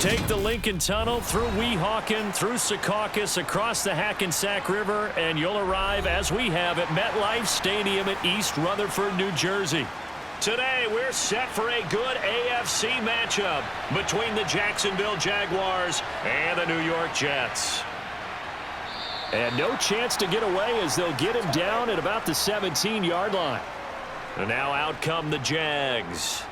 Take the Lincoln Tunnel through Weehawken, through Secaucus, across the Hackensack River, and you'll arrive, as we have, at MetLife Stadium at East Rutherford, New Jersey. Today, we're set for a good AFC matchup between the Jacksonville Jaguars and the New York Jets. And no chance to get away as they'll get him down at about the 17-yard line. And now out come the Jags.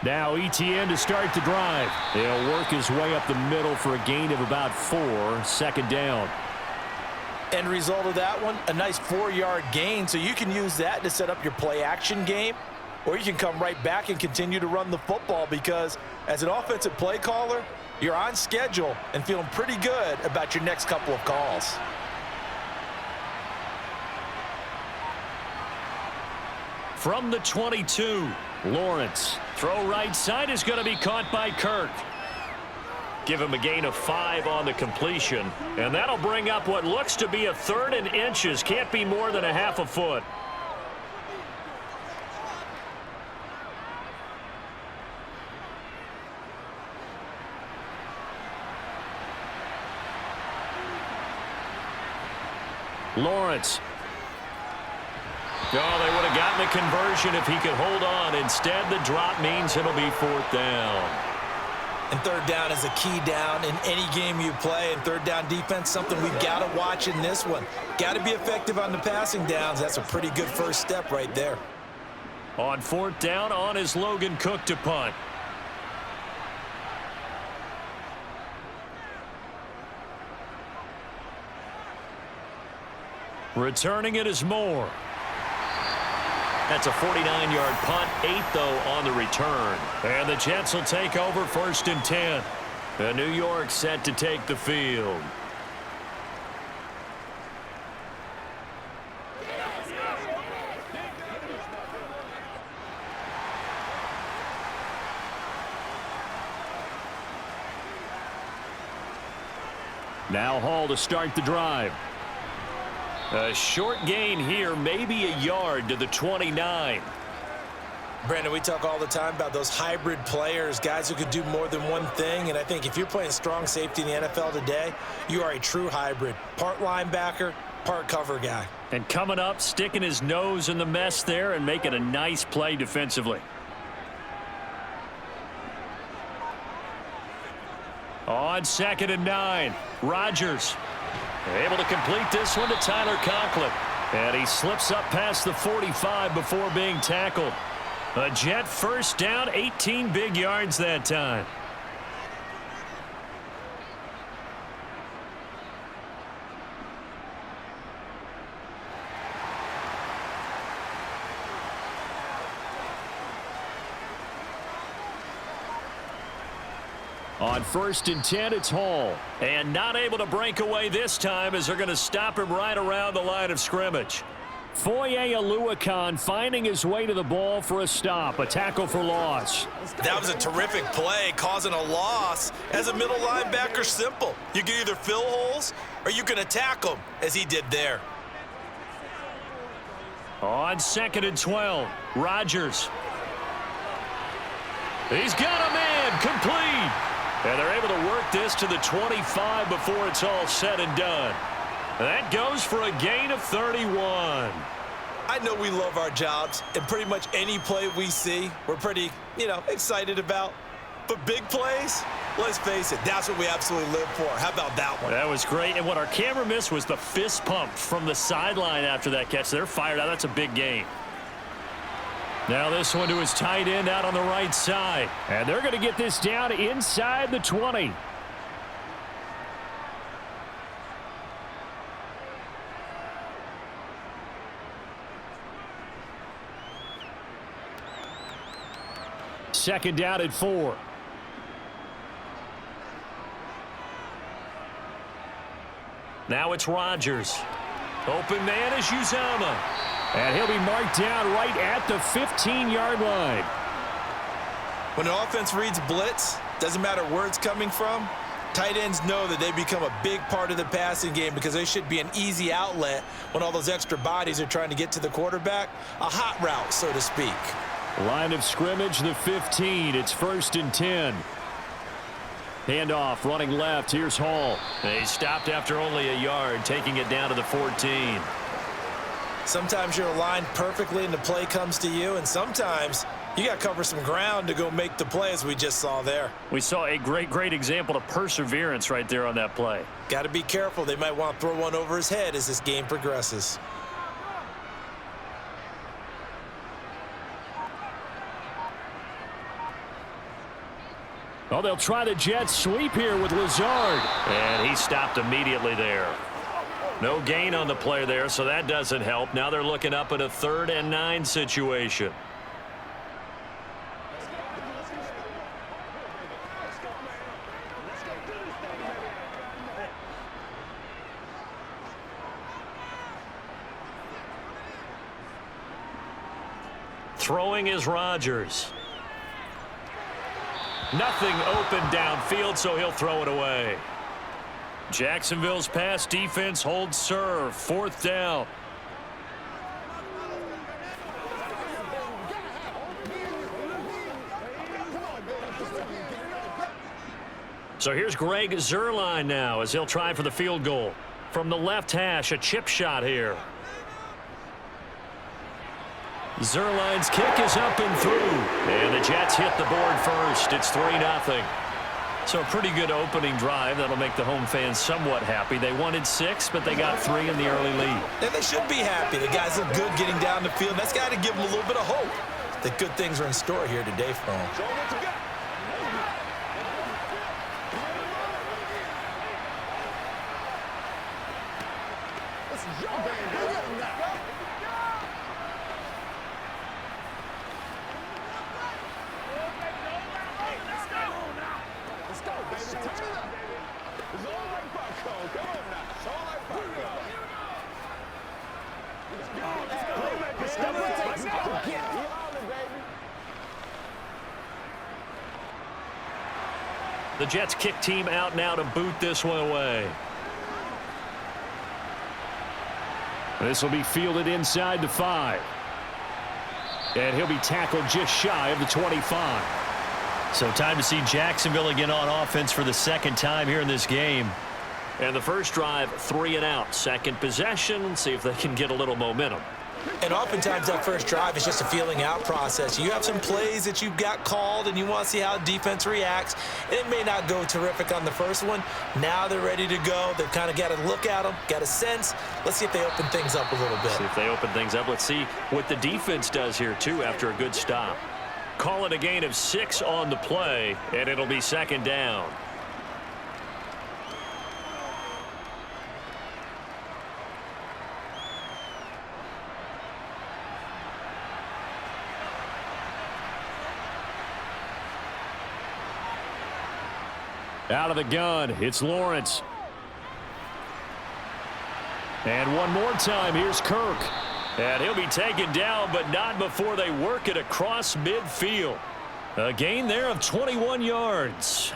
Now ETN to start the drive. He'll work his way up the middle for a gain of about 4, second down. End result of that one, a nice 4-yard gain, so you can use that to set up your play-action game, or you can come right back and continue to run the football because as an offensive play caller, you're on schedule and feeling pretty good about your next couple of calls. From the 22, Lawrence. Throw right side is going to be caught by Kirk. Give him a gain of 5 on the completion. And that'll bring up what looks to be a 3rd and inches. Can't be more than a half a foot. Lawrence. Oh, they would have gotten a conversion if he could hold on. Instead, the drop means it'll be 4th down. And 3rd down is a key down in any game you play. And 3rd down defense, something we've got to watch in this one. Got to be effective on the passing downs. That's a pretty good first step right there. On 4th down, on is Logan Cook to punt. Returning it is Moore. That's a 49-yard punt, 8 though on the return. And the Jets will take over 1st and 10. And New York set to take the field. Now Hall to start the drive. A short gain here, maybe a yard to the 29. Brandon, we talk all the time about those hybrid players, guys who could do more than one thing. And I think if you're playing strong safety in the NFL today, you are a true hybrid. Part linebacker, part cover guy. And coming up, sticking his nose in the mess there and making a nice play defensively. On 2nd and 9, Rodgers. Able to complete this one to Tyler Conklin. And he slips up past the 45 before being tackled. A Jet first down, 18 big yards that time. On 1st and 10, it's Hall. And not able to break away this time as they're going to stop him right around the line of scrimmage. Foye Oluokun finding his way to the ball for a stop. A tackle for loss. That was a terrific play, causing a loss. As a middle linebacker, simple. You can either fill holes or you can attack them, as he did there. On 2nd and 12, Rodgers. He's got a man, complete. And they're able to work this to the 25 before it's all said and done. That goes for a gain of 31. I know we love our jobs, and pretty much any play we see, we're pretty, excited about. But big plays, let's face it, that's what we absolutely live for. How about that one? That was great. And what our camera missed was the fist pump from the sideline after that catch. They're fired out. That's a big gain. Now this one to his tight end out on the right side. And they're going to get this down inside the 20. Second down at 4. Now it's Rodgers. Open man is Uzomah. And he'll be marked down right at the 15-yard line. When an offense reads blitz, doesn't matter where it's coming from, tight ends know that they become a big part of the passing game because they should be an easy outlet when all those extra bodies are trying to get to the quarterback. A hot route, so to speak. Line of scrimmage, the 15. It's 1st and 10. Handoff, running left. Here's Hall. He stopped after only a yard, taking it down to the 14. Sometimes you're aligned perfectly and the play comes to you, and sometimes you got to cover some ground to go make the play, as we just saw there. We saw a great example of perseverance right there on that play. Got to be careful. They might want to throw one over his head as this game progresses. Oh, they'll try the jet sweep here with Lazard. And he stopped immediately there. No gain on the play there, so that doesn't help. Now they're looking up at a 3rd and 9 situation. Throwing is Rodgers. Nothing open downfield, so he'll throw it away. Jacksonville's pass defense holds serve. 4th down. So here's Greg Zuerlein now as he'll try for the field goal. From the left hash, a chip shot here. Zuerlein's kick is up and through. And the Jets hit the board first. It's 3-0. So a pretty good opening drive. That'll make the home fans somewhat happy. They wanted 6, but they got 3 in the early lead. And they should be happy. The guys look good getting down the field. That's got to give them a little bit of hope that good things are in store here today for them. The Jets kick team out now to boot this one away. This will be fielded inside the 5. And he'll be tackled just shy of the 25. So time to see Jacksonville again on offense for the 2nd time here in this game. And the first drive, 3 and out. Second possession, see if they can get a little momentum. And oftentimes that first drive is just a feeling out process. You have some plays that you've got called and you want to see how defense reacts. And it may not go terrific on the first one. Now they're ready to go. They've kind of got to look at them, got a sense. Let's see if they open things up a little bit. See if they open things up. Let's see what the defense does here, too, after a good stop. Call it a gain of 6 on the play, and it'll be 2nd down. Out of the gun, it's Lawrence. And one more time, here's Kirk. And he'll be taken down, but not before they work it across midfield. A gain there of 21 yards.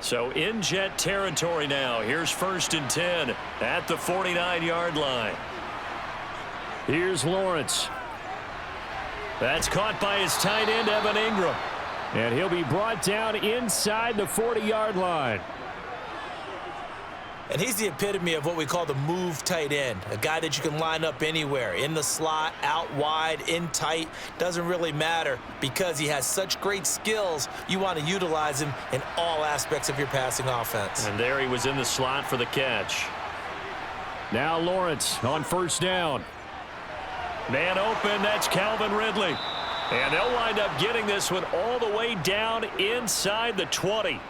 So in Jet territory now. Here's 1st and 10 at the 49-yard line. Here's Lawrence. That's caught by his tight end, Evan Ingram. And he'll be brought down inside the 40-yard line. And he's the epitome of what we call the move tight end, a guy that you can line up anywhere, in the slot, out wide, in tight, doesn't really matter because he has such great skills. You want to utilize him in all aspects of your passing offense. And there he was in the slot for the catch. Now Lawrence on 1st down. Man open, that's Calvin Ridley. And they'll wind up getting this one all the way down inside the 20.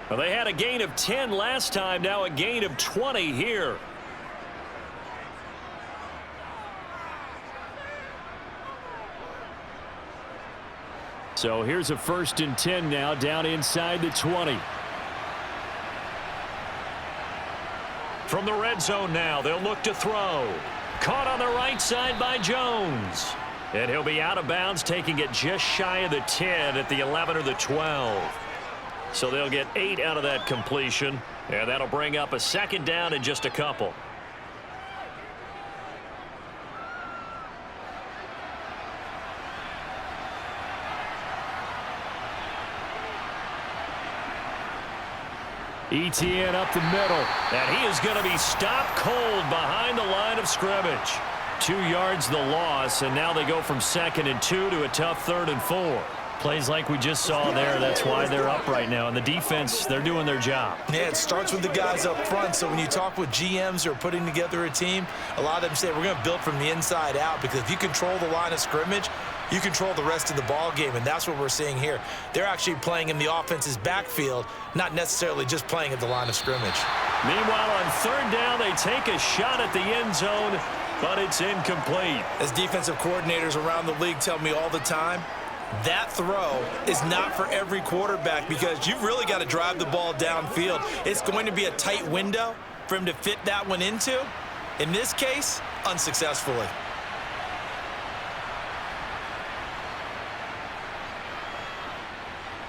Well, they had a gain of 10 last time, now a gain of 20 here. So here's a 1st and 10 now down inside the 20. From the red zone now, they'll look to throw. Caught on the right side by Jones. And he'll be out of bounds, taking it just shy of the 10 at the 11 or the 12. So they'll get 8 out of that completion, and that'll bring up a second down in just a couple. ETN up the middle, and he is going to be stopped cold behind the line of scrimmage. 2 yards the loss, and now they go from 2nd and 2 to a tough 3rd and 4. Plays like we just saw there, that's why they're up right now. And the defense, they're doing their job. Yeah, it starts with the guys up front. So when you talk with GMs who are putting together a team, a lot of them say we're going to build from the inside out, because if you control the line of scrimmage, you control the rest of the ball game, and that's what we're seeing here. They're actually playing in the offense's backfield, not necessarily just playing at the line of scrimmage. Meanwhile, on 3rd down, they take a shot at the end zone, but it's incomplete. As defensive coordinators around the league tell me all the time, that throw is not for every quarterback, because you've really got to drive the ball downfield. It's going to be a tight window for him to fit that one into. In this case, unsuccessfully.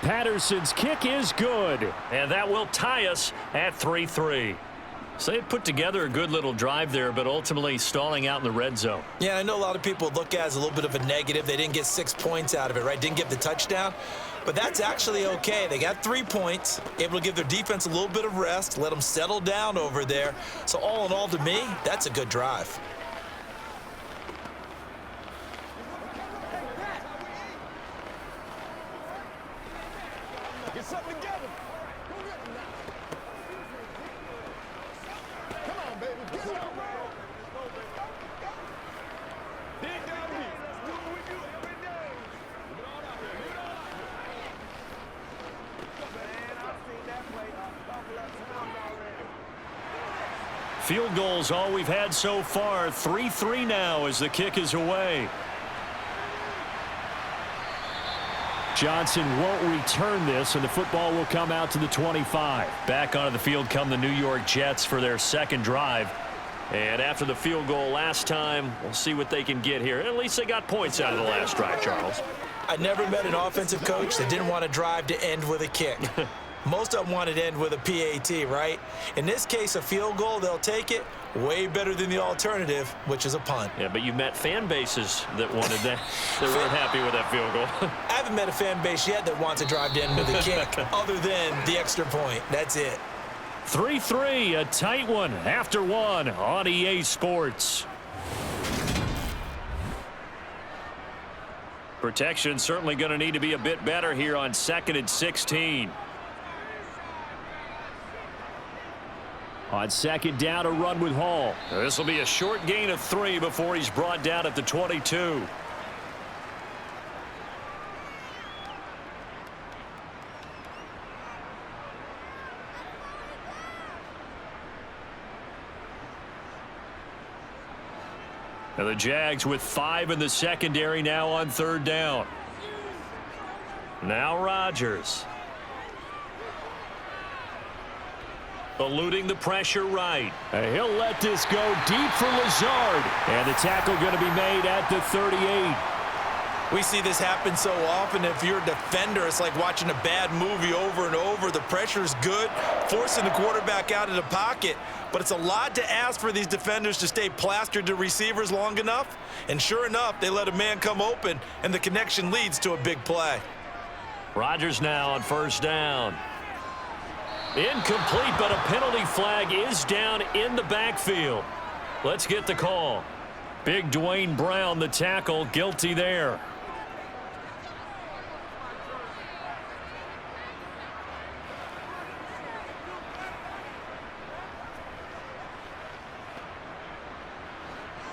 Patterson's kick is good, and that will tie us at 3-3. So they put together a good little drive there, but ultimately stalling out in the red zone. Yeah, I know a lot of people look at it as a little bit of a negative. They didn't get 6 points out of it, right? Didn't get the touchdown. But that's actually okay. They got 3 points, able to give their defense a little bit of rest, let them settle down over there. So all in all, to me, that's a good drive. Get something together. Come on, baby. Get something. Dig down deep. Let's do what we do every day. Leave it all out there. Leave it all out there. Man, I've seen that play a couple of times already. Field goals all we've had so far. 3-3 now as the kick is away. Johnson won't return this, and the football will come out to the 25. Back onto the field come the New York Jets for their second drive. And after the field goal last time, we'll see what they can get here. At least they got points out of the last drive, Charles. I never met an offensive coach that didn't want to drive to end with a kick. Most of them wanted to end with a PAT, right? In this case, a field goal, they'll take it. Way better than the alternative, which is a punt. Yeah, but you met fan bases that wanted that. They weren't happy with that field goal. I haven't met a fan base yet that wants to drive to end with a kick other than the extra point. That's it. 3-3, a tight one after one on EA Sports. Protection certainly going to need to be a bit better here on 2nd and 16. On 2nd down, a run with Hall. This will be a short gain of 3 before he's brought down at the 22. And the Jags with 5 in the secondary now on 3rd down. Now Rodgers. Eluding the pressure right. And he'll let this go deep for Lazard. And the tackle going to be made at the 38. We see this happen so often. If you're a defender, it's like watching a bad movie over and over. The pressure's good, forcing the quarterback out of the pocket. But it's a lot to ask for these defenders to stay plastered to receivers long enough. And sure enough, they let a man come open, and the connection leads to a big play. Rodgers now on 1st down. Incomplete, but a penalty flag is down in the backfield. Let's get the call. Big Dwayne Brown, the tackle, guilty there.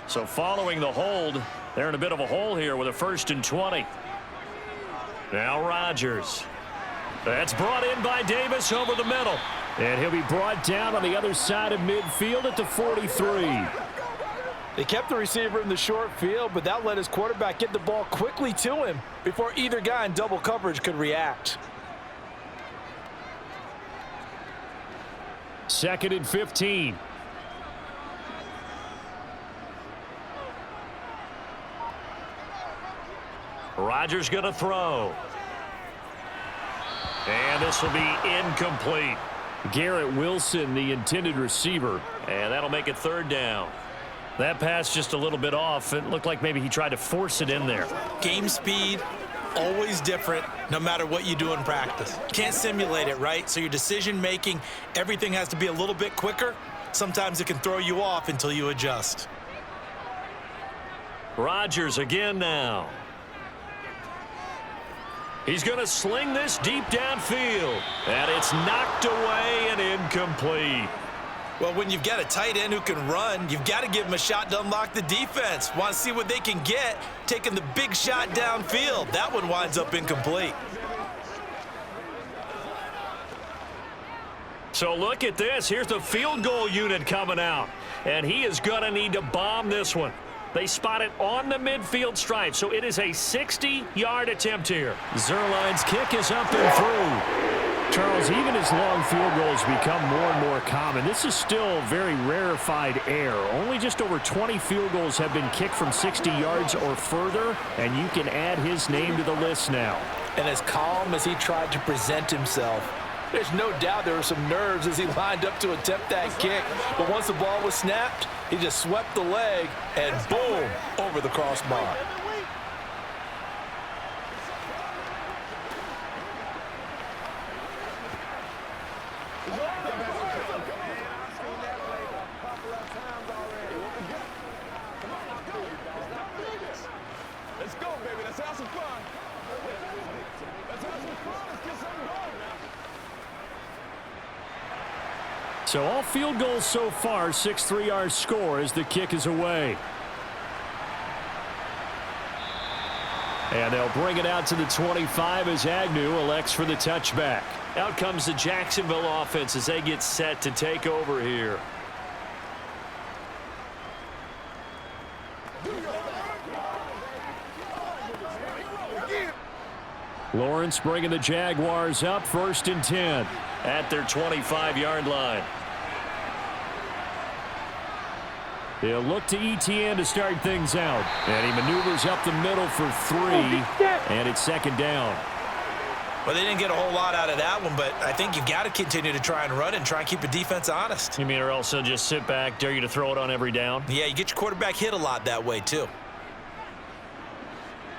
So following the hold, they're in a bit of a hole here with a 1st and 20. Now Rodgers. That's brought in by Davis over the middle. And he'll be brought down on the other side of midfield at the 43. They kept the receiver in the short field, but that let his quarterback get the ball quickly to him before either guy in double coverage could react. 2nd and 15. Rodgers going to throw. And this will be incomplete. Garrett Wilson, the intended receiver, and that'll make it third down. That pass just a little bit off. It looked like maybe he tried to force it in there. Game speed, always different, no matter what you do in practice. Can't simulate it, right? So your decision-making, everything has to be a little bit quicker. Sometimes it can throw you off until you adjust. Rodgers again now. He's going to sling this deep downfield. And it's knocked away and incomplete. Well, when you've got a tight end who can run, you've got to give him a shot to unlock the defense. Want to see what they can get, taking the big shot downfield. That one winds up incomplete. So look at this. Here's the field goal unit coming out. And he is going to need to bomb this one. They spot it on the midfield stripe, so it is a 60-yard attempt here. Zerline's kick is up and through. Charles, even as long field goals become more and more common, this is still very rarefied air. Only just over 20 field goals have been kicked from 60 yards or further, and you can add his name to the list now. And as calm as he tried to present himself, there's no doubt there were some nerves as he lined up to attempt that kick. But once the ball was snapped, he just swept the leg and boom, over the crossbar. Let's go, baby. Let's have some fun. Let's have some fun. Let's get something going now. So all field goals so far, 6-3 our score as the kick is away. And they'll bring it out to the 25 as Agnew elects for the touchback. Out comes the Jacksonville offense as they get set to take over here. Lawrence bringing the Jaguars up, 1st and 10 at their 25-yard line. They'll look to ETN to start things out. And he maneuvers up the middle for 3, and it's 2nd down. Well, they didn't get a whole lot out of that one, but I think you've got to continue to try and run and try and keep the defense honest. You mean or else they'll just sit back, dare you to throw it on every down? Yeah, you get your quarterback hit a lot that way, too.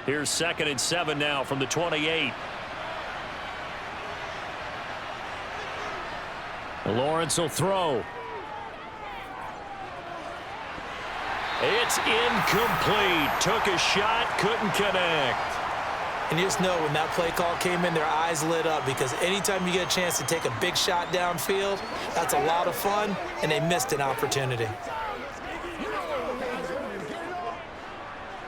Here's 2nd and 7 now from the 28. Lawrence will throw. It's incomplete. Took a shot, couldn't connect. And you just know when that play call came in, their eyes lit up because anytime you get a chance to take a big shot downfield, that's a lot of fun, and they missed an opportunity.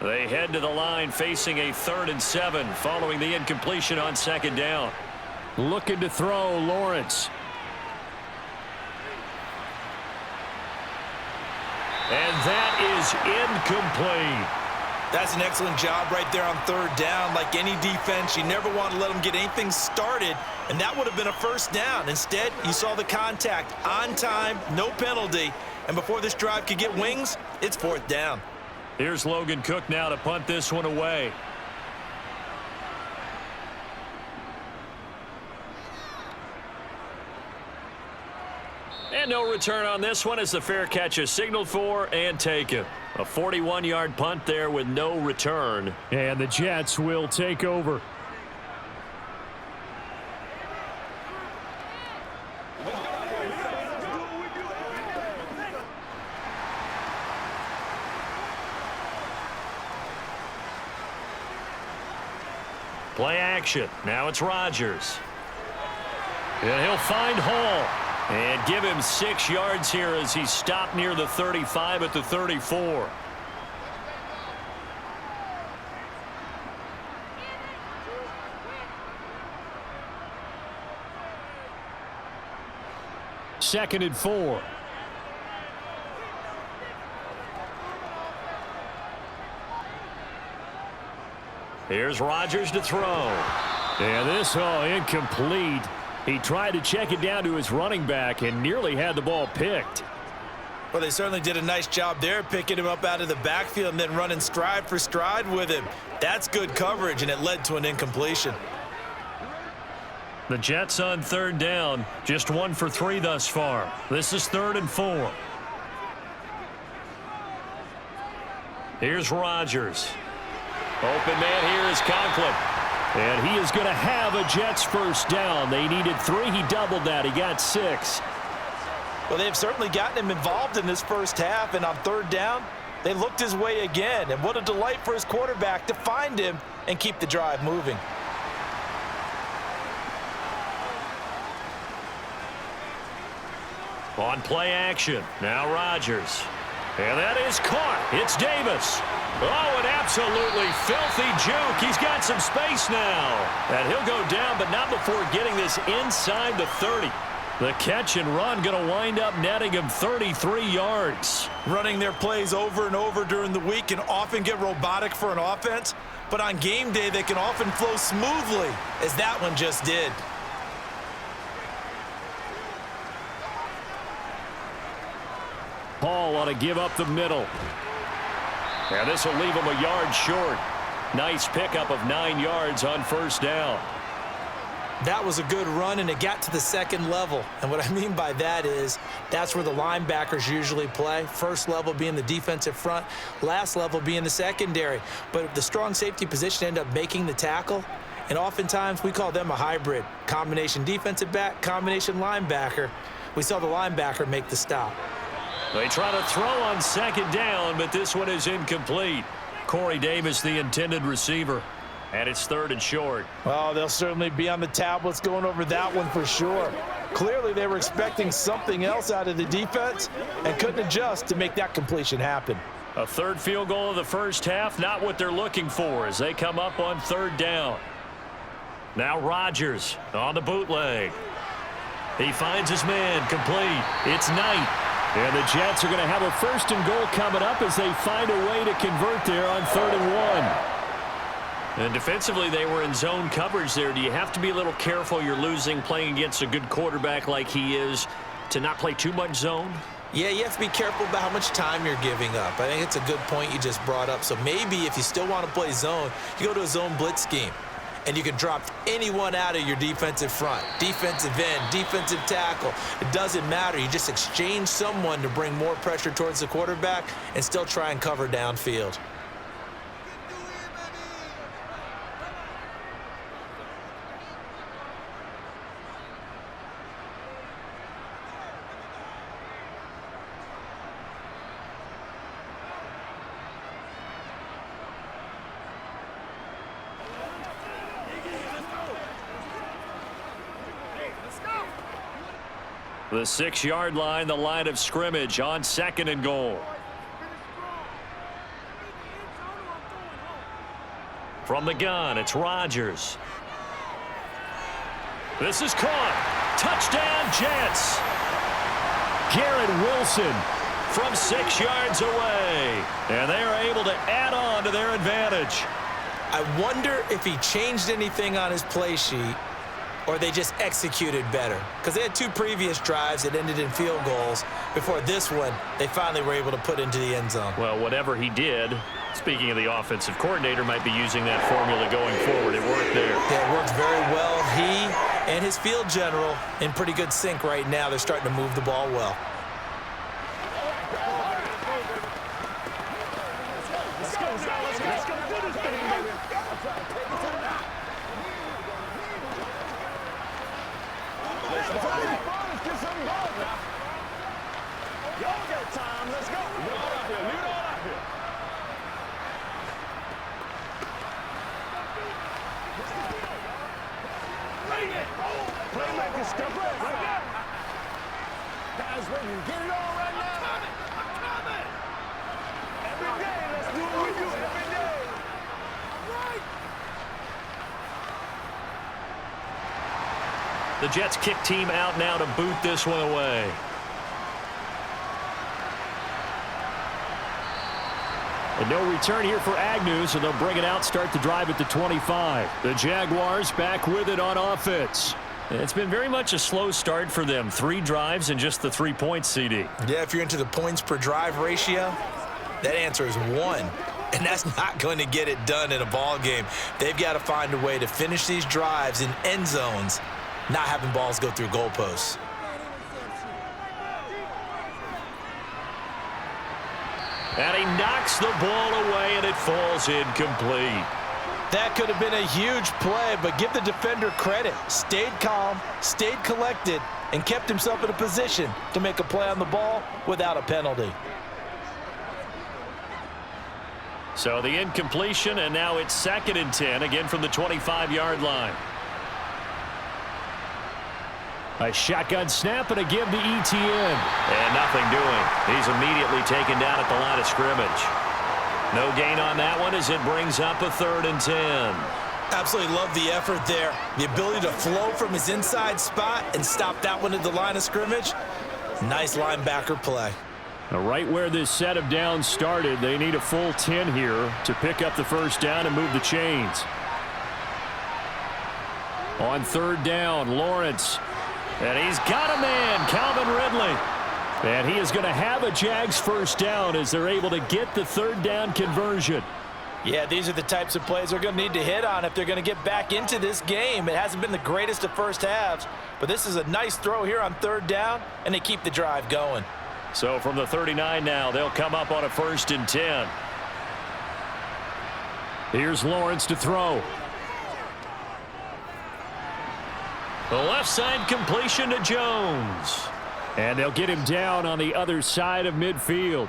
They head to the line facing a 3rd and 7 following the incompletion on 2nd down. Looking to throw, Lawrence. And that is incomplete. That's an excellent job right there on 3rd down. Like any defense, you never want to let them get anything started, and that would have been a 1st down. Instead, you saw the contact on time, no penalty, and before this drive could get wings, it's 4th down. Here's Logan Cook now to punt this one away. And no return on this one as the fair catch is signaled for and taken. A 41-yard punt there with no return. And the Jets will take over. Play action. Now it's Rodgers. And he'll find Hall. And give him 6 yards here as he stopped near the 35 at the 34. Second and 4. Here's Rodgers to throw. And this incomplete. He tried to check it down to his running back and nearly had the ball picked. Well, they certainly did a nice job there, picking him up out of the backfield and then running stride for stride with him. That's good coverage, and it led to an incompletion. The Jets on third down, just 1 for 3 thus far. This is 3rd and 4. Here's Rodgers. Open man here is Conklin. And he is going to have a Jets first down. They needed 3. He doubled that. He got 6. Well, they've certainly gotten him involved in this first half, and on third down, they looked his way again. And what a delight for his quarterback to find him and keep the drive moving. On play action, now Rodgers. And that is caught. It's Davis. Oh, an absolutely filthy juke. He's got some space now. And he'll go down, but not before getting this inside the 30. The catch and run going to wind up netting him 33 yards. Running their plays over and over during the week can often get robotic for an offense, but on game day they can often flow smoothly, as that one just did. Paul ought to give up the middle. And this will leave him a yard short. Nice pickup of 9 yards on first down. That was a good run, and it got to the second level. And what I mean by that is that's where the linebackers usually play. First level being the defensive front, last level being the secondary. But the strong safety position ended up making the tackle, and oftentimes we call them a hybrid. Combination defensive back, combination linebacker. We saw the linebacker make the stop. They try to throw on second down, but this one is incomplete. Corey Davis, the intended receiver. And it's 3rd and short. Well, they'll certainly be on the tablets going over that one for sure. Clearly, they were expecting something else out of the defense and couldn't adjust to make that completion happen. A 3rd field goal of the first half, not what they're looking for as they come up on 3rd down. Now Rodgers on the bootleg. He finds his man, complete. It's Knight. And the Jets are going to have a 1st and goal coming up as they find a way to convert there on 3rd and 1. And defensively, they were in zone coverage there. Do you have to be a little careful? You're losing playing against a good quarterback like he is to not play too much zone? Yeah, you have to be careful about how much time you're giving up. I think it's a good point you just brought up. So maybe if you still want to play zone, you go to a zone blitz scheme. And you can drop anyone out of your defensive front, defensive end, defensive tackle. It doesn't matter. You just exchange someone to bring more pressure towards the quarterback and still try and cover downfield. The 6-yard line, the line of scrimmage on 2nd and goal. From the gun, it's Rodgers. This is caught. Touchdown, Jets. Garrett Wilson from 6 yards away. And they are able to add on to their advantage. I wonder if he changed anything on his play sheet or they just executed better. Because they had 2 previous drives that ended in field goals. Before this one, they finally were able to put into the end zone. Well, whatever he did, speaking of the offensive coordinator, might be using that formula going forward. It worked there. Yeah, it worked very well. He and his field general in pretty good sync right now. They're starting to move the ball well. The Jets kick team out now to boot this one away. And no return here for Agnew, so they'll bring it out, start the drive at the 25. The Jaguars back with it on offense. It's been very much a slow start for them. 3 drives and just the 3 points, CD. Yeah, if you're into the points per drive ratio, that answer is 1. And that's not going to get it done in a ball game. They've got to find a way to finish these drives in end zones, not having balls go through goalposts. And he knocks the ball away, and it falls incomplete. That could have been a huge play, but give the defender credit. Stayed calm, stayed collected, and kept himself in a position to make a play on the ball without a penalty. So the incompletion, and now it's 2nd and 10, again from the 25-yard line. A shotgun snap and a give to Etienne. And nothing doing. He's immediately taken down at the line of scrimmage. No gain on that one as it brings up a 3rd and 10. Absolutely love the effort there. The ability to flow from his inside spot and stop that one at the line of scrimmage. Nice linebacker play. Now right where this set of downs started, they need a full 10 here to pick up the first down and move the chains. On 3rd down, Lawrence. And he's got a man, Calvin Ridley. And he is going to have a Jags first down as they're able to get the 3rd down conversion. Yeah, these are the types of plays they're going to need to hit on if they're going to get back into this game. It hasn't been the greatest of first halves, but this is a nice throw here on 3rd down, and they keep the drive going. So from the 39 now, they'll come up on a 1st and 10. Here's Lawrence to throw. The left side completion to Jones. And they'll get him down on the other side of midfield.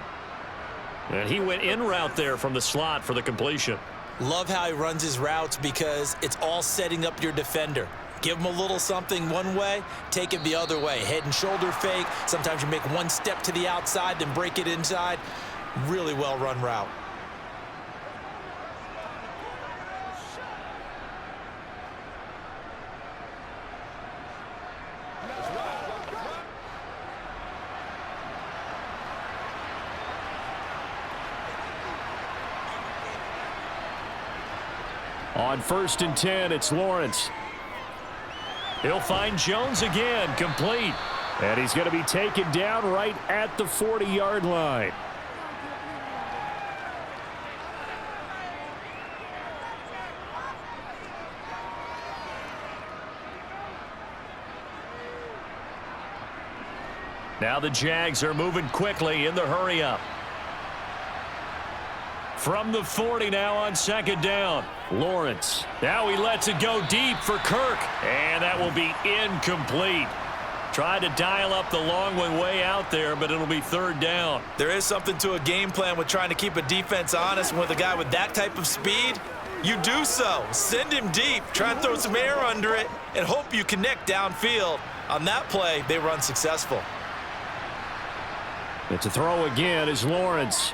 And he went in route there from the slot for the completion. Love how he runs his routes because it's all setting up your defender. Give him a little something one way, take it the other way. Head and shoulder fake. Sometimes you make one step to the outside, then break it inside. Really well run route. On 1st and 10, it's Lawrence. He'll find Jones again, complete. And he's going to be taken down right at the 40-yard line. Now the Jags are moving quickly in the hurry-up. From the 40 now on 2nd down. Lawrence. Now he lets it go deep for Kirk. And that will be incomplete. Tried to dial up the long one way out there, but it'll be 3rd down. There is something to a game plan with trying to keep a defense honest. With a guy with that type of speed, you do so. Send him deep. Try and throw some air under it and hope you connect downfield. On that play, they run successful. It's a throw again is Lawrence.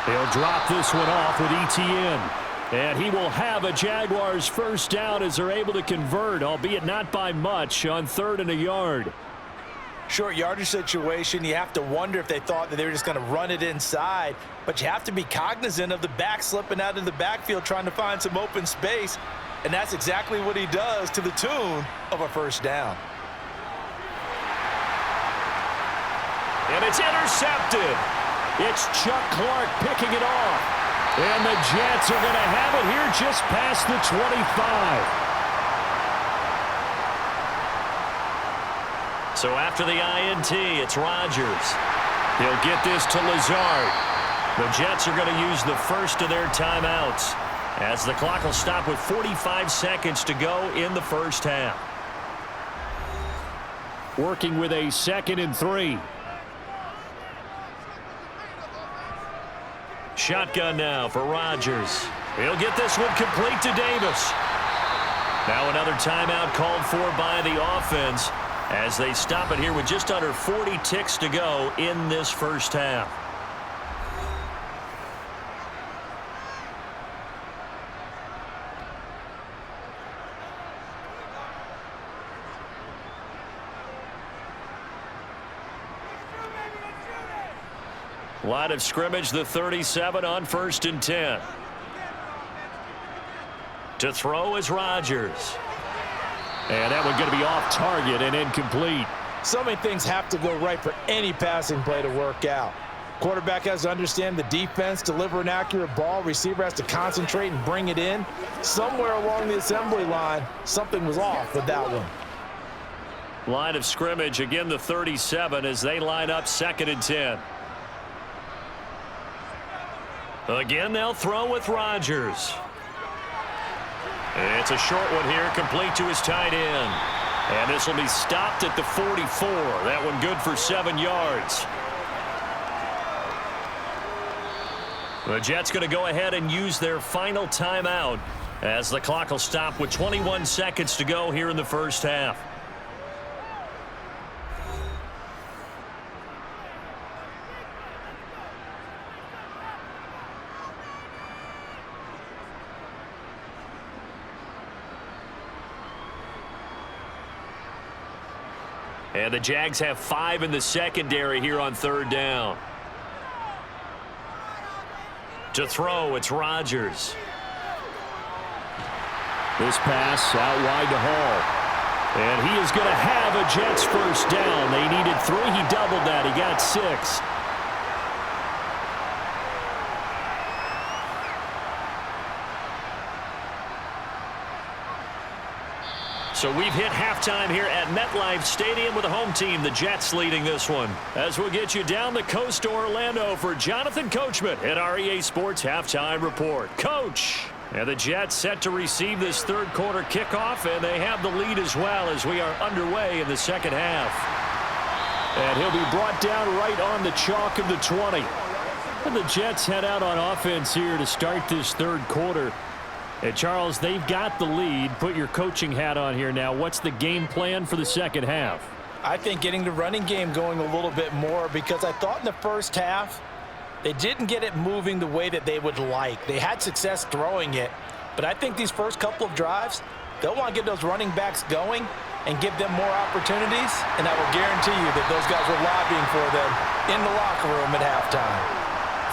He'll drop this one off with Etienne. And he will have a Jaguars first down as they're able to convert, albeit not by much, on 3rd and a yard. Short yardage situation, you have to wonder if they thought that they were just going to run it inside. But you have to be cognizant of the back slipping out of the backfield trying to find some open space. And that's exactly what he does to the tune of a first down. And it's intercepted. It's Chuck Clark picking it off. And the Jets are going to have it here just past the 25. So after the INT, it's Rodgers. He'll get this to Lazard. The Jets are going to use the first of their timeouts as the clock will stop with 45 seconds to go in the first half. Working with a 2nd and 3. Shotgun now for Rodgers. He'll get this one complete to Davis. Now another timeout called for by the offense as they stop it here with just under 40 ticks to go in this first half. Line of scrimmage, the 37 on 1st and 10. To throw is Rodgers. And that one going to be off target and incomplete. So many things have to go right for any passing play to work out. Quarterback has to understand the defense, deliver an accurate ball. Receiver has to concentrate and bring it in. Somewhere along the assembly line, something was off with that one. Line of scrimmage, again the 37 as they line up 2nd and 10. Again, they'll throw with Rodgers. It's a short one here, complete to his tight end. And this will be stopped at the 44. That one good for 7 yards. The Jets going to go ahead and use their final timeout as the clock will stop with 21 seconds to go here in the first half. And the Jags have 5 in the secondary here on 3rd down. To throw, it's Rodgers. This pass out wide to Hall. And he is going to have a Jets first down. They needed 3. He doubled that. He got 6. So we've hit halftime here at MetLife Stadium with the home team, the Jets, leading this one. As we'll get you down the coast to Orlando for Jonathan Coachman at our EA Sports Halftime Report. Coach! And the Jets set to receive this 3rd quarter kickoff, and they have the lead as well as we are underway in the 2nd half. And he'll be brought down right on the chalk of the 20. And the Jets head out on offense here to start this 3rd quarter. And Charles, they've got the lead. Put your coaching hat on here now. What's the game plan for the 2nd half? I think getting the running game going a little bit more, because I thought in the first half they didn't get it moving the way that they would like. They had success throwing it, but I think these first couple of drives, they'll want to get those running backs going and give them more opportunities, and I will guarantee you that those guys were lobbying for them in the locker room at halftime.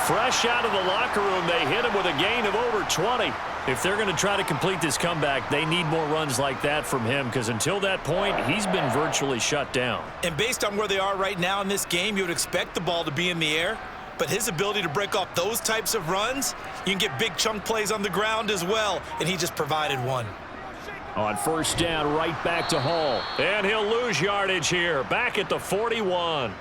Fresh out of the locker room, they hit him with a gain of over 20. If they're going to try to complete this comeback, they need more runs like that from him, because until that point, he's been virtually shut down. And based on where they are right now in this game, you would expect the ball to be in the air. But his ability to break off those types of runs, you can get big chunk plays on the ground as well, and he just provided one. On 1st down, right back to Hall. And he'll lose yardage here, back at the 41.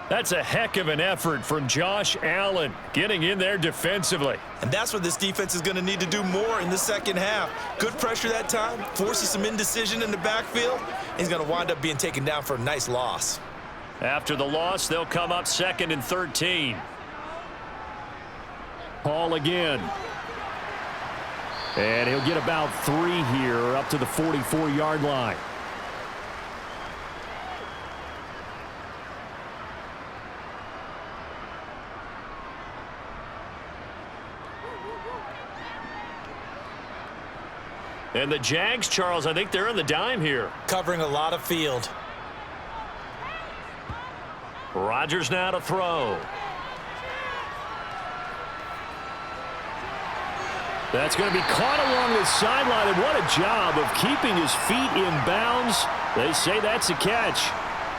That's a heck of an effort from Josh Allen, getting in there defensively. And that's what this defense is going to need to do more in the 2nd half. Good pressure that time, forces some indecision in the backfield. He's going to wind up being taken down for a nice loss. After the loss, they'll come up 2nd and 13. Hall again. And he'll get about 3 here, up to the 44-yard line. And the Jags, Charles, I think they're in the dime here. Covering a lot of field. Rodgers now to throw. That's going to be caught along the sideline, and what a job of keeping his feet in bounds. They say that's a catch.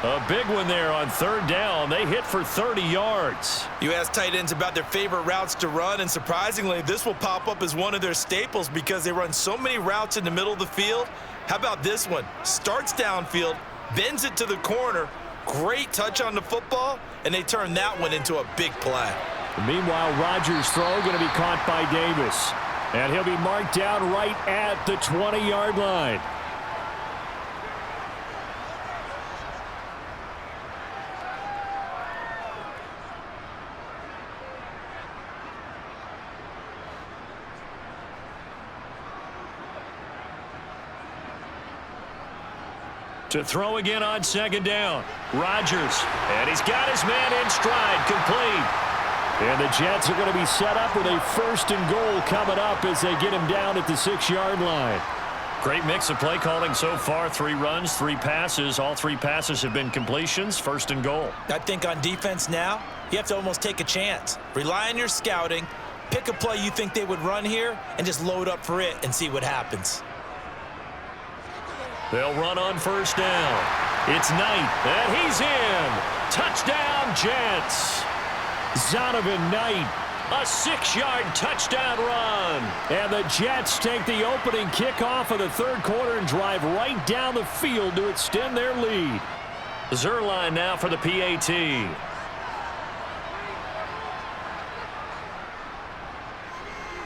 A big one there on 3rd down. They hit for 30 yards. You ask tight ends about their favorite routes to run, and surprisingly, this will pop up as one of their staples because they run so many routes in the middle of the field. How about this one? Starts downfield, bends it to the corner, great touch on the football, and they turn that one into a big play. Meanwhile, Rodgers' throw going to be caught by Davis. And he'll be marked down right at the 20-yard line. To throw again on 2nd down. Rodgers. And he's got his man in stride, complete. And the Jets are going to be set up with a 1st and goal coming up as they get him down at the 6-yard line. Great mix of play calling so far. 3 runs, 3 passes. All 3 passes have been completions. 1st and goal. I think on defense now, you have to almost take a chance. Rely on your scouting. Pick a play you think they would run here and just load up for it and see what happens. They'll run on first down. It's Knight, and he's in. Touchdown, Jets. Zonovan Knight, a 6-yard touchdown run. And the Jets take the opening kickoff of the third quarter and drive right down the field to extend their lead. Zerline now for the PAT.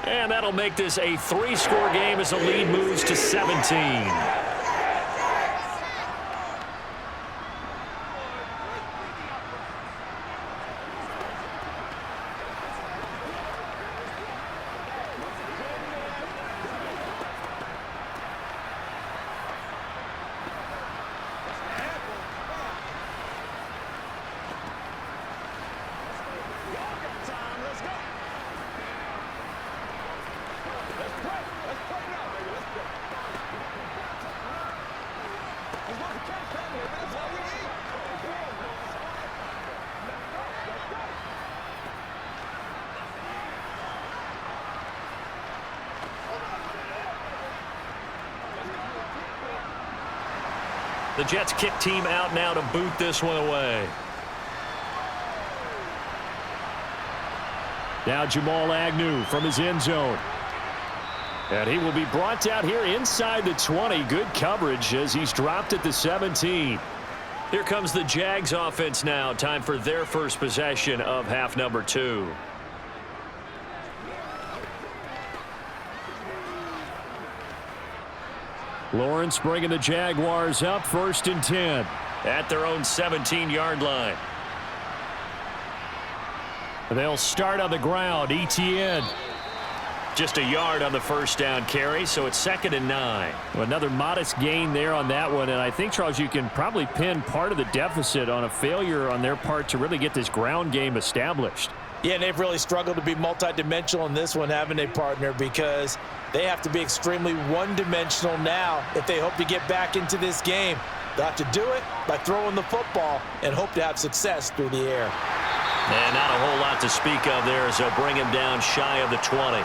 And that'll make this a 3-score game as the lead moves to 17. The Jets kick team out now to boot this one away. Now Jamal Agnew from his end zone. And he will be brought out here inside the 20. Good coverage as he's dropped at the 17. Here comes the Jags offense now. Time for their first possession of half number 2. Lawrence bringing the Jaguars up 1st and 10 at their own 17-yard line. They'll start on the ground. Etienne just a yard on the first down carry, so it's 2nd and 9. Another modest gain there on that one, and I think, Charles, you can probably pin part of the deficit on a failure on their part to really get this ground game established. Yeah, and they've really struggled to be multidimensional in this one, haven't they, partner? Because they have to be extremely one-dimensional now if they hope to get back into this game. They'll have to do it by throwing the football and hope to have success through the air. And not a whole lot to speak of there as they'll bring him down shy of the 20.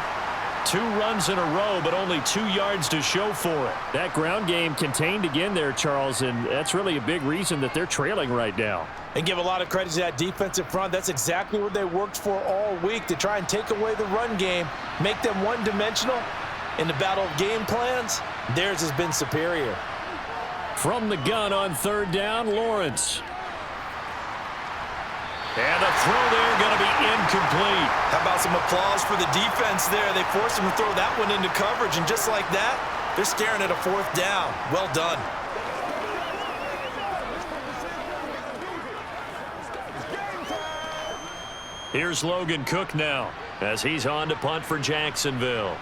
2 runs in a row, but only 2 yards to show for it. That ground game contained again there, Charles, and that's really a big reason that they're trailing right now. And give a lot of credit to that defensive front. That's exactly what they worked for all week, to try and take away the run game, make them one-dimensional. In the battle of game plans, theirs has been superior. From the gun on 3rd down, Lawrence. And the throw there going to be incomplete. How about some applause for the defense there? They forced him to throw that one into coverage, and just like that, they're staring at a 4th down. Well done. Here's Logan Cook now as he's on to punt for Jacksonville.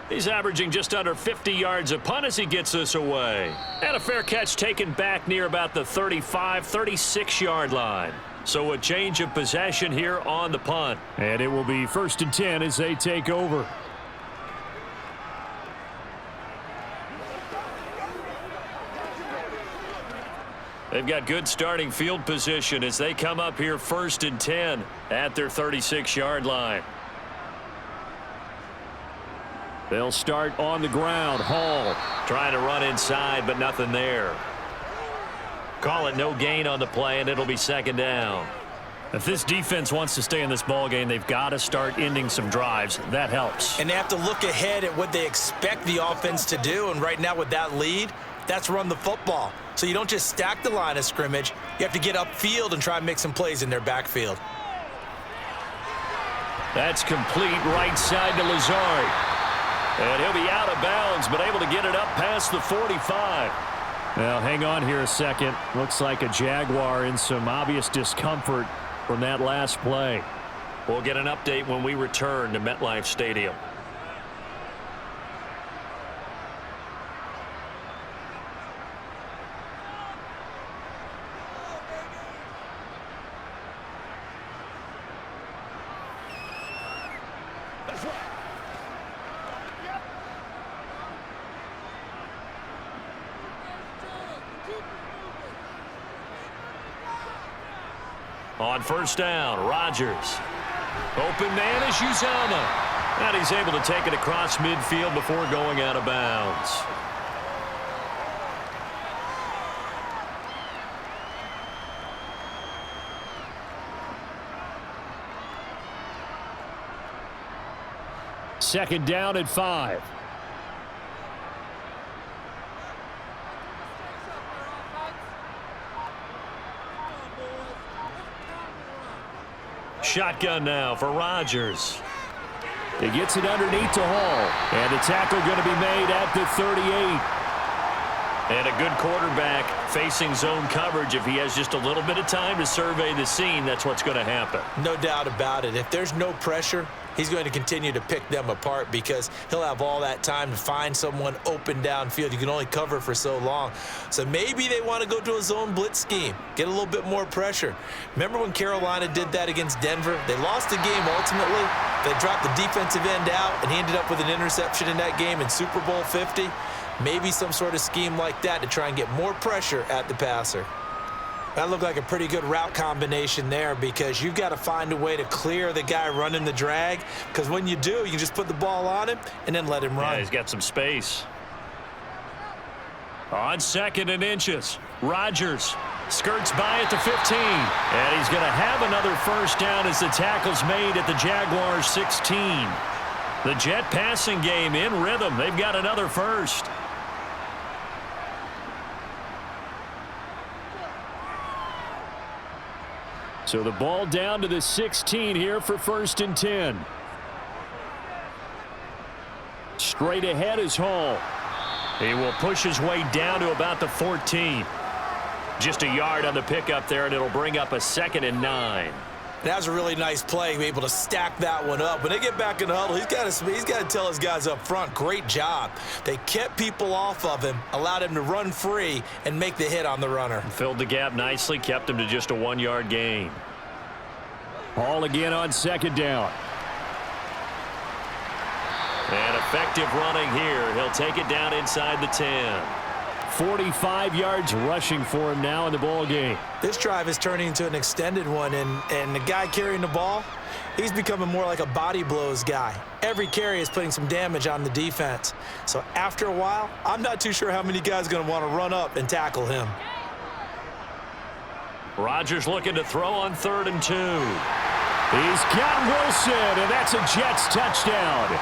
He's averaging just under 50 yards a punt as he gets this away. And a fair catch taken back near about the 35, 36-yard line. So a change of possession here on the punt. And it will be 1st and 10 as they take over. They've got good starting field position as they come up here 1st and 10 at their 36-yard line. They'll start on the ground. Hall trying to run inside, but nothing there. Call it no gain on the play, and it'll be 2nd down. If this defense wants to stay in this ballgame, they've got to start ending some drives. That helps. And they have to look ahead at what they expect the offense to do, and right now with that lead, that's run the football. So you don't just stack the line of scrimmage. You have to get upfield and try and make some plays in their backfield. That's complete right side to Lazard. And he'll be out of bounds, but able to get it up past the 45. Now, hang on here a second. Looks like a Jaguar in some obvious discomfort from that last play. We'll get an update when we return to MetLife Stadium. On 1st down, Rodgers. Open man is Uzama. And he's able to take it across midfield before going out of bounds. Second down at 5. Shotgun now for Rodgers. He gets it underneath to Hall. And the tackle going to be made at the 38. And a good quarterback facing zone coverage. If he has just a little bit of time to survey the scene, that's what's going to happen. No doubt about it. If there's no pressure, he's going to continue to pick them apart because he'll have all that time to find someone open downfield. You can only cover for so long. So maybe they want to go to a zone blitz scheme, get a little bit more pressure. Remember when Carolina did that against Denver? They lost the game ultimately. They dropped the defensive end out, and he ended up with an interception in that game in Super Bowl 50. Maybe some sort of scheme like that to try and get more pressure at the passer. That looked like a pretty good route combination there because you've got to find a way to clear the guy running the drag, because when you do, you can just put the ball on him and then let him run. Yeah, he's got some space. On 2nd and inches, Rodgers skirts by at the 15. And he's going to have another first down as the tackle's made at the Jaguars 16. The Jet passing game in rhythm. They've got another first. So the ball down to the 16 here for 1st and 10. Straight ahead is Hall. He will push his way down to about the 14. Just a yard on the pickup there, and it'll bring up a 2nd and 9. That was a really nice play, be able to stack that one up. When they get back in the huddle, he's got to tell his guys up front, great job. They kept people off of him, allowed him to run free and make the hit on the runner. Filled the gap nicely, kept him to just a 1-yard gain. Hall again on 2nd down. And effective running here. He'll take it down inside the 10. 45 yards rushing for him now in the ball game. This drive is turning into an extended one, and the guy carrying the ball, he's becoming more like a body blows guy. Every carry is putting some damage on the defense. So after a while, I'm not too sure how many guys are going to want to run up and tackle him. Rodgers looking to throw on 3rd and 2. He's got Wilson, and that's a Jets touchdown.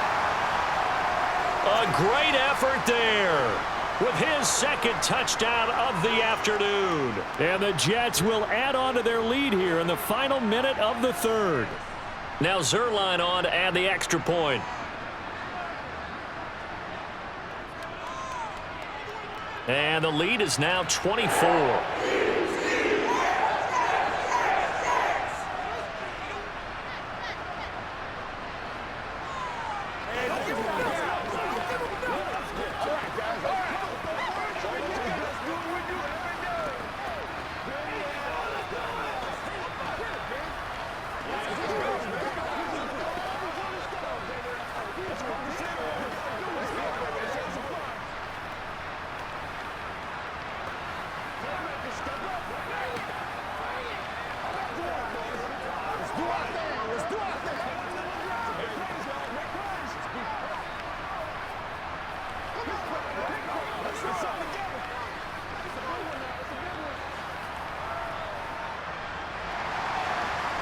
A great effort there with his 2nd touchdown of the afternoon. And the Jets will add on to their lead here in the final minute of the 3rd. Now Zerline on to add the extra point. And the lead is now 24.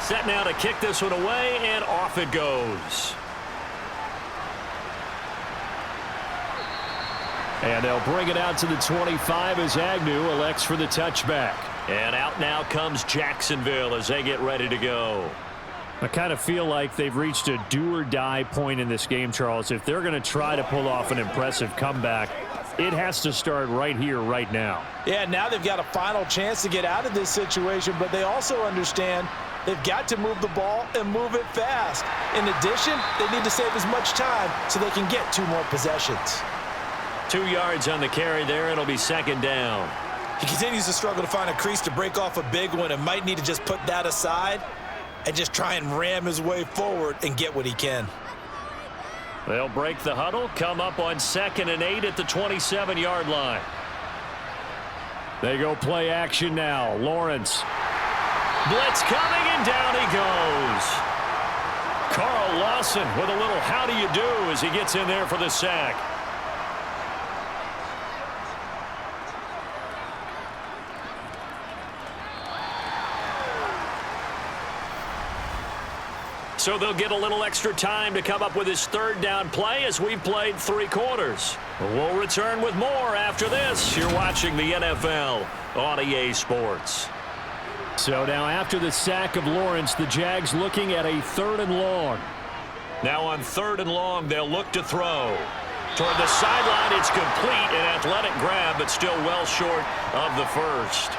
Set now to kick this one away, and off it goes. And they'll bring it out to the 25 as Agnew elects for the touchback. And out now comes Jacksonville as they get ready to go. I kind of feel like they've reached a do-or-die point in this game, Charles. If they're going to try to pull off an impressive comeback, it has to start right here, right now. Yeah, now they've got a final chance to get out of this situation, but they also understand they've got to move the ball and move it fast. In addition, they need to save as much time so they can get 2 more possessions. 2 yards on the carry there. It'll be 2nd down. He continues to struggle to find a crease to break off a big one and might need to just put that aside and just try and ram his way forward and get what he can. They'll break the huddle, come up on 2nd and 8 at the 27-yard line. They go play action now. Lawrence. Blitz coming, and down he goes. Carl Lawson with a little how do you do as he gets in there for the sack. So they'll get a little extra time to come up with his third down play as we've played 3 quarters. We'll return with more after this. You're watching the NFL on EA Sports. So now after the sack of Lawrence, the Jags looking at a 3rd and long. Now on 3rd and long, they'll look to throw. Toward the sideline, it's complete, an athletic grab, but still well short of the first.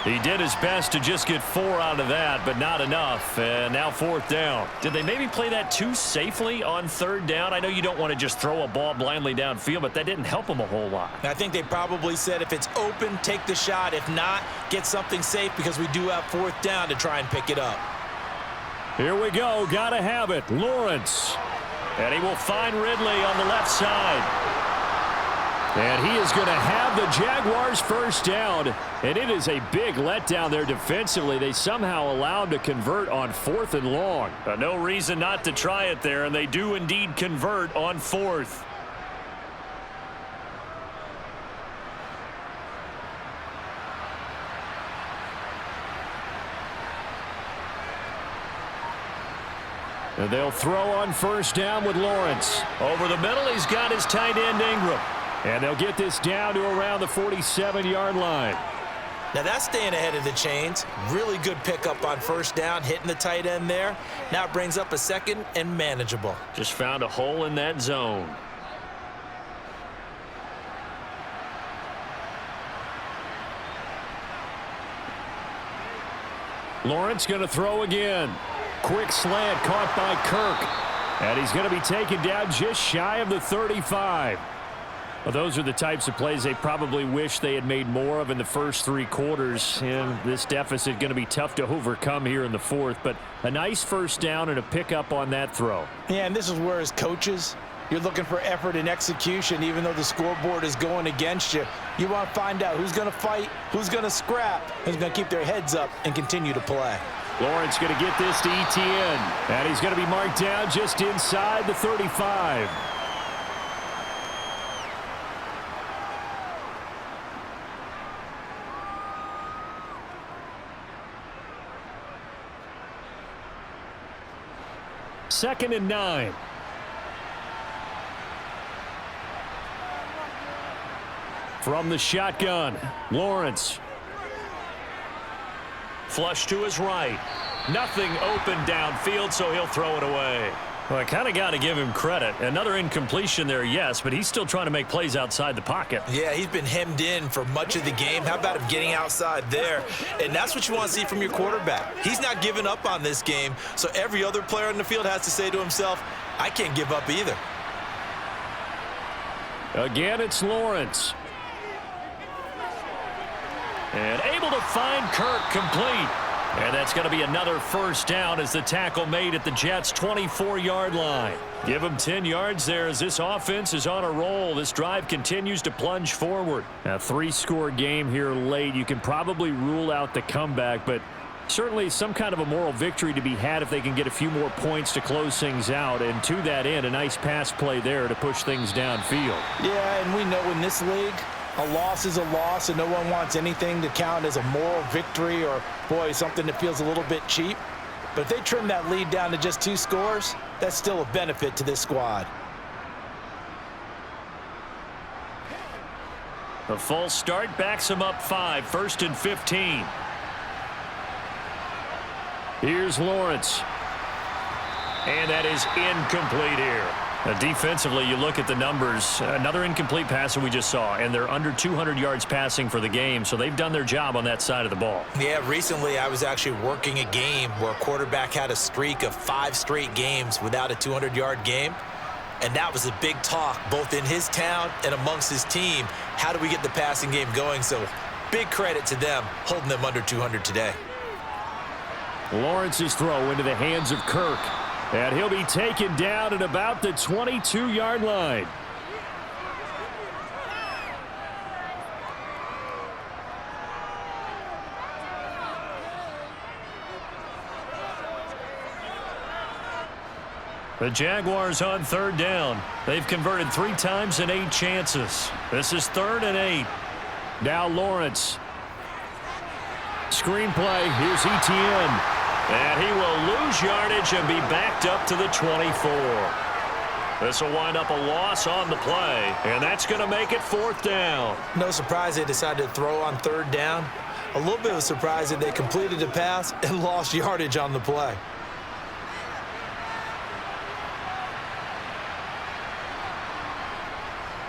He did his best to just get 4 out of that, but not enough. And now 4th down. Did they maybe play that too safely on 3rd down? I know you don't want to just throw a ball blindly downfield, but that didn't help them a whole lot. I think they probably said if it's open, take the shot. If not, get something safe because we do have 4th down to try and pick it up. Here we go. Got to have it. Lawrence. And he will find Ridley on the left side. And he is going to have the Jaguars first down. And it is a big letdown there defensively. They somehow allowed to convert on 4th and long. No reason not to try it there, and they do indeed convert on 4th. And they'll throw on 1st down with Lawrence. Over the middle, he's got his tight end Ingram. And they'll get this down to around the 47-yard line. Now that's staying ahead of the chains. Really good pickup on 1st down, hitting the tight end there. Now it brings up a 2nd and manageable. Just found a hole in that zone. Lawrence going to throw again. Quick slant caught by Kirk. And he's going to be taken down just shy of the 35. Well, those are the types of plays they probably wish they had made more of in the first 3 quarters. And this deficit going to be tough to overcome here in the 4th. But a nice 1st down and a pickup on that throw. Yeah, and this is where as coaches, you're looking for effort and execution. Even though the scoreboard is going against you, you want to find out who's going to fight, who's going to scrap, who's going to keep their heads up and continue to play. Lawrence going to get this to Etienne. And he's going to be marked down just inside the 35. Second and 9. From the shotgun, Lawrence. Flush to his right. Nothing open downfield, so he'll throw it away. Well, I kind of got to give him credit. Another incompletion there, yes, but he's still trying to make plays outside the pocket. Yeah, he's been hemmed in for much of the game. How about him getting outside there? And that's what you want to see from your quarterback. He's not giving up on this game, so every other player on the field has to say to himself, I can't give up either. Again, it's Lawrence. And able to find Kirk complete. And that's going to be another 1st down as the tackle made at the Jets' 24-yard line. Give them 10 yards there as this offense is on a roll. This drive continues to plunge forward. A 3-score game here late. You can probably rule out the comeback, but certainly some kind of a moral victory to be had if they can get a few more points to close things out. And to that end, a nice pass play there to push things downfield. Yeah, and we know in this league, a loss is a loss, and no one wants anything to count as a moral victory or, boy, something that feels a little bit cheap. But if they trim that lead down to just 2 scores, that's still a benefit to this squad. The false start backs him up 5, 1st and 15. Here's Lawrence. And that is incomplete here. Defensively, you look at the numbers. Another incomplete passer we just saw, and they're under 200 yards passing for the game, so they've done their job on that side of the ball. Yeah, recently I was actually working a game where a quarterback had a streak of 5 straight games without a 200-yard game, and that was a big talk both in his town and amongst his team. How do we get the passing game going? So big credit to them holding them under 200 today. Lawrence's throw into the hands of Kirk. And he'll be taken down at about the 22-yard line. The Jaguars on third down. They've converted 3 times in 8 chances. This is 3rd and 8. Now Lawrence. Screenplay. Here's Etienne. And he will lose yardage and be backed up to the 24. This will wind up a loss on the play, and that's going to make it 4th down. No surprise they decided to throw on 3rd down. A little bit of a surprise that they completed the pass and lost yardage on the play.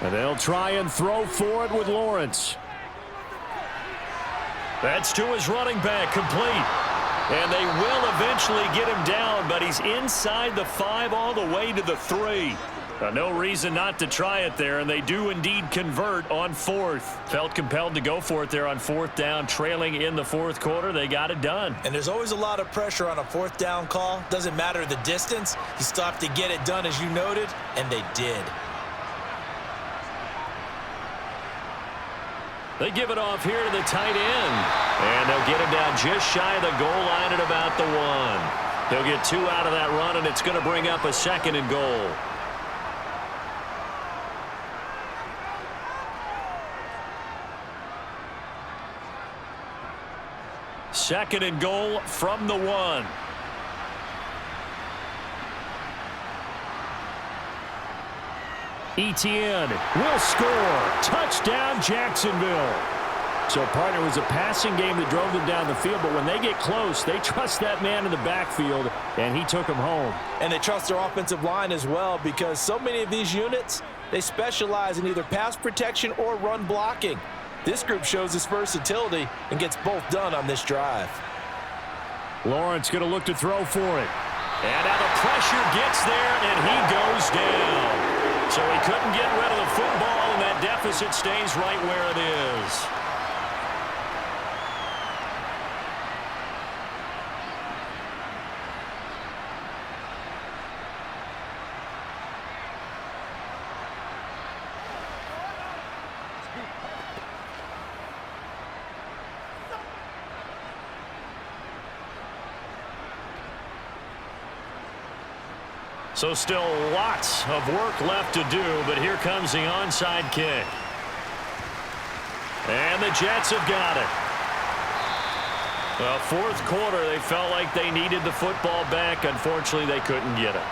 And they'll try and throw for it with Lawrence. That's to his running back, complete. And they will eventually get him down, but he's inside the 5 all the way to the 3. No reason not to try it there, and they do indeed convert on 4th. Felt compelled to go for it there on 4th down, trailing in the 4th quarter. They got it done. And there's always a lot of pressure on a 4th down call. Doesn't matter the distance. You still have to get it done, as you noted, and they did. They give it off here to the tight end. And they'll get him down just shy of the goal line at about the 1. They'll get 2 out of that run, and it's going to bring up a 2nd and goal. Second and goal from the 1. Etienne will score. Touchdown, Jacksonville. So, partner, it was a passing game that drove them down the field, but when they get close, they trust that man in the backfield, and he took him home. And they trust their offensive line as well, because so many of these units, they specialize in either pass protection or run blocking. This group shows its versatility and gets both done on this drive. Lawrence going to look to throw for it. And now the pressure gets there, and he goes down. So he couldn't get rid of the football, and that deficit stays right where it is. So still lots of work left to do, but here comes the onside kick. And the Jets have got it. The 4th quarter, they felt like they needed the football back. Unfortunately, they couldn't get it.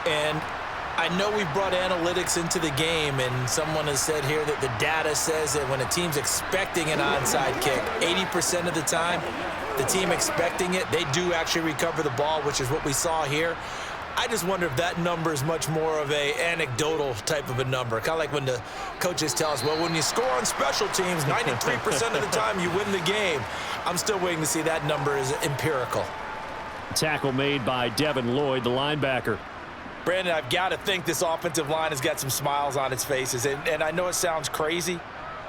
And I know we've brought analytics into the game, and someone has said here that the data says that when a team's expecting an onside kick, 80% of the time, the team expecting it, they do actually recover the ball, which is what we saw here. I just wonder if that number is much more of a anecdotal type of a number. Kind of like when the coaches tell us, well, when you score on special teams, 93% of the time you win the game. I'm still waiting to see that number is empirical. Tackle made by Devin Lloyd, the linebacker. Brandon, I've got to think this offensive line has got some smiles on its faces. And I know it sounds crazy,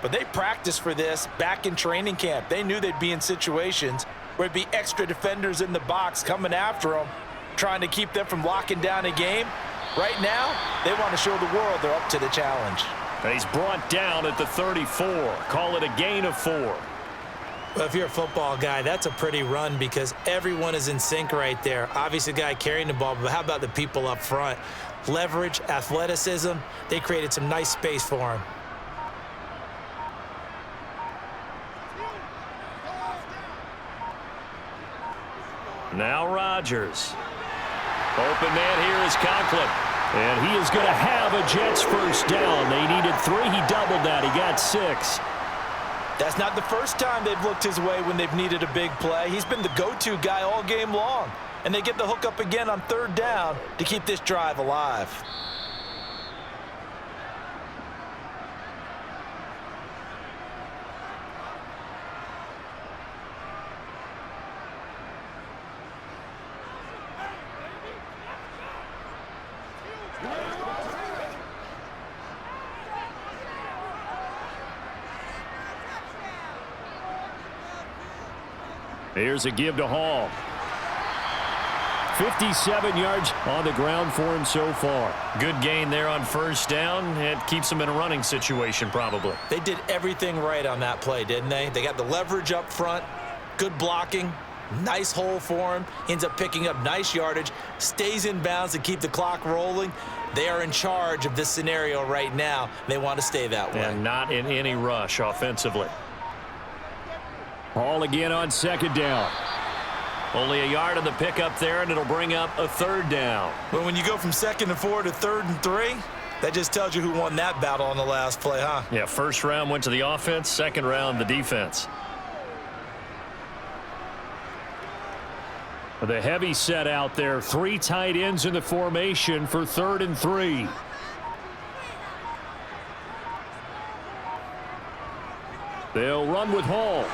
but they practiced for this back in training camp. They knew they'd be in situations where it'd be extra defenders in the box coming after them, trying to keep them from locking down a game. Right now, they want to show the world they're up to the challenge. And he's brought down at the 34. Call it a gain of 4. Well, if you're a football guy, that's a pretty run because everyone is in sync right there. Obviously, the guy carrying the ball, but how about the people up front? Leverage, athleticism, they created some nice space for him. Now Rodgers. Open man here is Conklin. And he is going to have a Jets first down. They needed 3. He doubled that. He got 6. That's not the first time they've looked his way when they've needed a big play. He's been the go-to guy all game long. And they get the hook up again on 3rd down to keep this drive alive. Here's a give to Hall. 57 yards on the ground for him so far. Good gain there on first down. It keeps him in a running situation probably. They did everything right on that play, didn't they? They got the leverage up front, good blocking, Nice hole for him. Ends up picking up nice yardage. Stays in bounds to keep the clock rolling. They are in charge of this scenario right now. They want to stay that way. And not in any rush offensively. Ball again on second down. Only a yard on the pickup there, and it'll bring up a third down. But when you go from 2nd and 4 to 3rd and 3, that just tells you who won that battle on the last play, huh? Yeah, first round went to the offense, second round the defense. The heavy set out there, 3 tight ends in the formation for 3rd and 3. They'll run with Hall.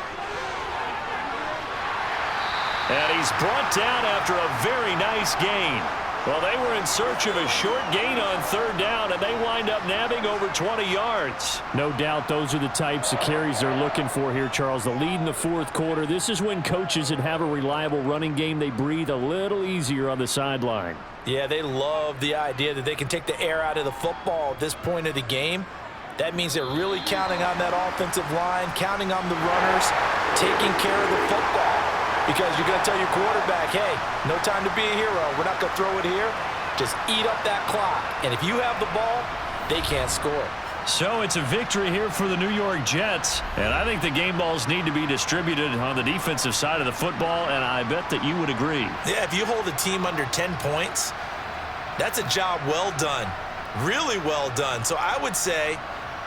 And he's brought down after a very nice gain. Well, they were in search of a short gain on 3rd down, and they wind up nabbing over 20 yards. No doubt those are the types of carries they're looking for here, Charles. The lead in the 4th quarter. This is when coaches that have a reliable running game, they breathe a little easier on the sideline. Yeah, they love the idea that they can take the air out of the football at this point of the game. That means they're really counting on that offensive line, counting on the runners, taking care of the football. Because you're going to tell your quarterback, hey, no time to be a hero. We're not going to throw it here. Just eat up that clock. And if you have the ball, they can't score. So it's a victory here for the New York Jets. And I think the game balls need to be distributed on the defensive side of the football, and I bet that you would agree. Yeah, if you hold a team under 10 points, that's a job well done. Really well done. So I would say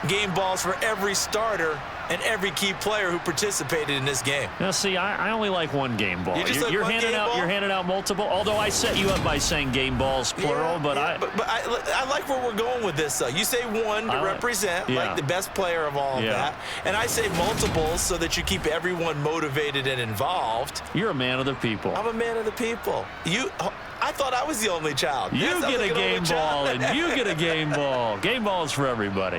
game balls for every starter and every key player who participated in this game. Now, see, I only like one game ball. You're handing out multiple. Although I set you up by saying game balls plural, but I like where we're going with this. Though you say one to represent like the best player of all of that, and I say multiples so that you keep everyone motivated and involved. You're a man of the people. I'm a man of the people. I thought I was the only child. You get a game ball, and you get a game ball. Game balls for everybody.